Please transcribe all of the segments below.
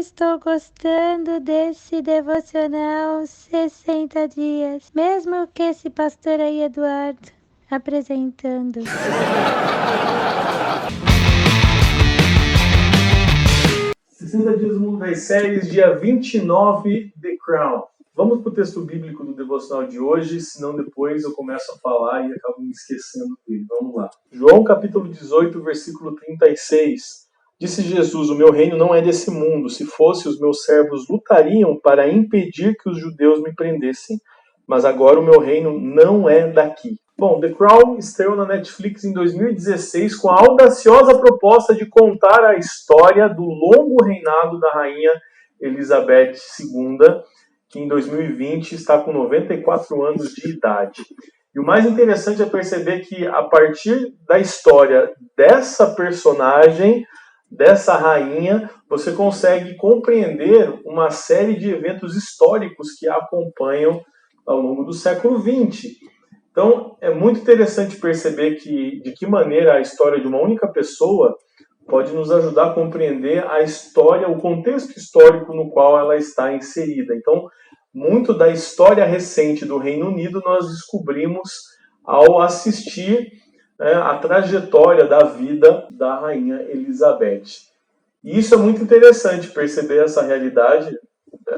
estou gostando desse devocional 60 dias, mesmo que esse pastor aí, Eduardo, apresentando. 60 dias do mundo das séries, dia 29, The Crown. Vamos para o texto bíblico do devocional de hoje, senão depois eu começo a falar e acabo me esquecendo dele. Vamos lá. João capítulo 18, versículo 36. Disse Jesus, o meu reino não é desse mundo. Se fosse, os meus servos lutariam para impedir que os judeus me prendessem, mas agora o meu reino não é daqui. Bom, The Crown estreou na Netflix em 2016 com a audaciosa proposta de contar a história do longo reinado da rainha Elizabeth II, que em 2020 está com 94 anos de idade. E o mais interessante é perceber que a partir da história dessa personagem, dessa rainha, você consegue compreender uma série de eventos históricos que a acompanham ao longo do século XX. Então, é muito interessante perceber de que maneira a história de uma única pessoa pode nos ajudar a compreender a história, o contexto histórico no qual ela está inserida. Então, muito da história recente do Reino Unido nós descobrimos ao assistir a trajetória da vida da Rainha Elizabeth. E isso é muito interessante, perceber essa realidade.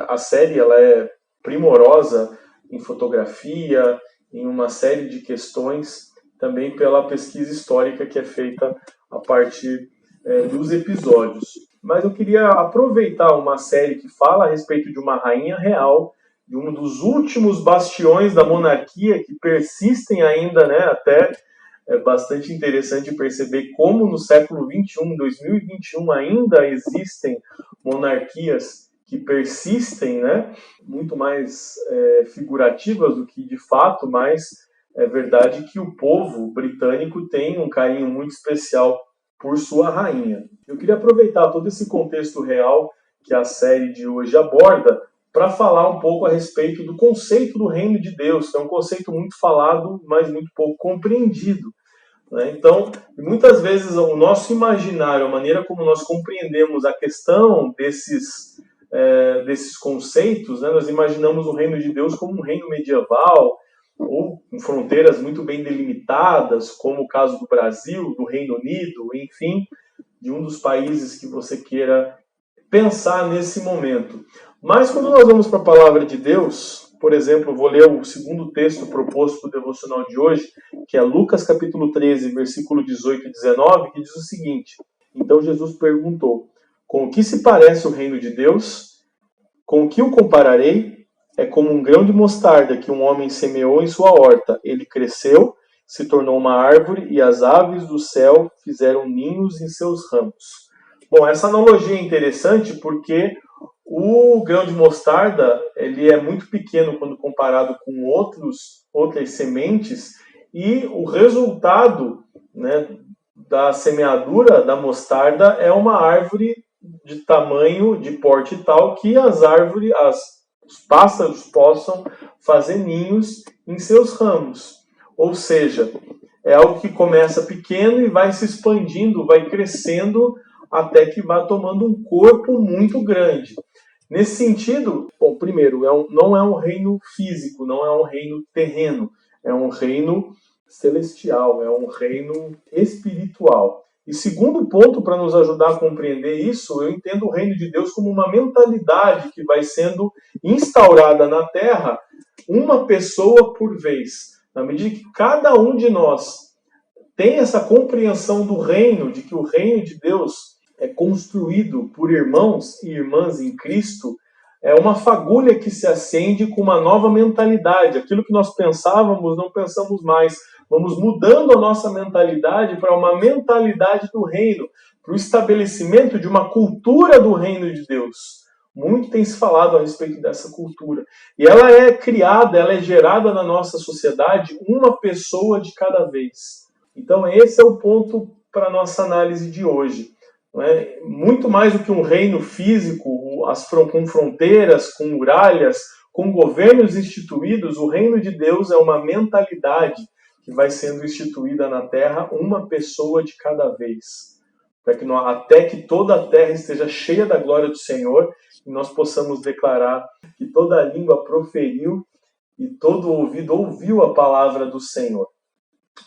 A série ela é primorosa em fotografia, em uma série de questões, também pela pesquisa histórica que é feita a partir dos episódios. Mas eu queria aproveitar uma série que fala a respeito de uma rainha real, de um dos últimos bastiões da monarquia que persistem ainda, até é bastante interessante perceber como no século XXI, 2021, ainda existem monarquias que persistem, muito mais figurativas do que de fato, mas é verdade que o povo britânico tem um carinho muito especial por sua rainha. Eu queria aproveitar todo esse contexto real que a série de hoje aborda para falar um pouco a respeito do conceito do reino de Deus, que é um conceito muito falado, mas muito pouco compreendido. Então, muitas vezes o nosso imaginário, a maneira como nós compreendemos a questão desses conceitos, nós imaginamos o reino de Deus como um reino medieval, ou com fronteiras muito bem delimitadas, como o caso do Brasil, do Reino Unido, enfim, de um dos países que você queira pensar nesse momento. Mas quando nós vamos para a palavra de Deus, por exemplo, vou ler o segundo texto proposto para o devocional de hoje, que é Lucas capítulo 13, versículo 18 e 19, que diz o seguinte: então Jesus perguntou, com o que se parece o reino de Deus? Com o que o compararei? É como um grão de mostarda que um homem semeou em sua horta. Ele cresceu, se tornou uma árvore, e as aves do céu fizeram ninhos em seus ramos. Bom, essa analogia é interessante porque o grão de mostarda ele é muito pequeno quando comparado com outras sementes, e o resultado da semeadura da mostarda é uma árvore de tamanho, de porte tal, que os pássaros possam fazer ninhos em seus ramos. Ou seja, é algo que começa pequeno e vai se expandindo, vai crescendo, até que vai tomando um corpo muito grande. Nesse sentido, bom, primeiro, não é um reino físico, não é um reino terreno, é um reino celestial, é um reino espiritual. E segundo ponto, para nos ajudar a compreender isso, eu entendo o reino de Deus como uma mentalidade que vai sendo instaurada na Terra, uma pessoa por vez. Na medida que cada um de nós tem essa compreensão do reino, de que o reino de Deus é construído por irmãos e irmãs em Cristo, é uma fagulha que se acende com uma nova mentalidade. Aquilo que nós pensávamos, não pensamos mais. Vamos mudando a nossa mentalidade para uma mentalidade do reino, para o estabelecimento de uma cultura do reino de Deus. Muito tem se falado a respeito dessa cultura. E ela é criada, ela é gerada na nossa sociedade, uma pessoa de cada vez. Então esse é o ponto para a nossa análise de hoje. Muito mais do que um reino físico, com fronteiras, com muralhas, com governos instituídos, o reino de Deus é uma mentalidade que vai sendo instituída na Terra, uma pessoa de cada vez. até que toda a terra esteja cheia da glória do Senhor, e nós possamos declarar que toda língua proferiu e todo ouvido ouviu a palavra do Senhor.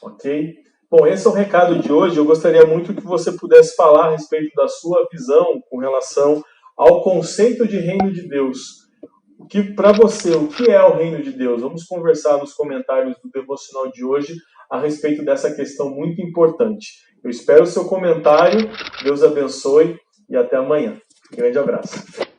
Ok? Bom, esse é o recado de hoje. Eu gostaria muito que você pudesse falar a respeito da sua visão com relação ao conceito de reino de Deus. Para você, o que é o reino de Deus? Vamos conversar nos comentários do devocional de hoje a respeito dessa questão muito importante. Eu espero o seu comentário. Deus abençoe e até amanhã. Grande abraço.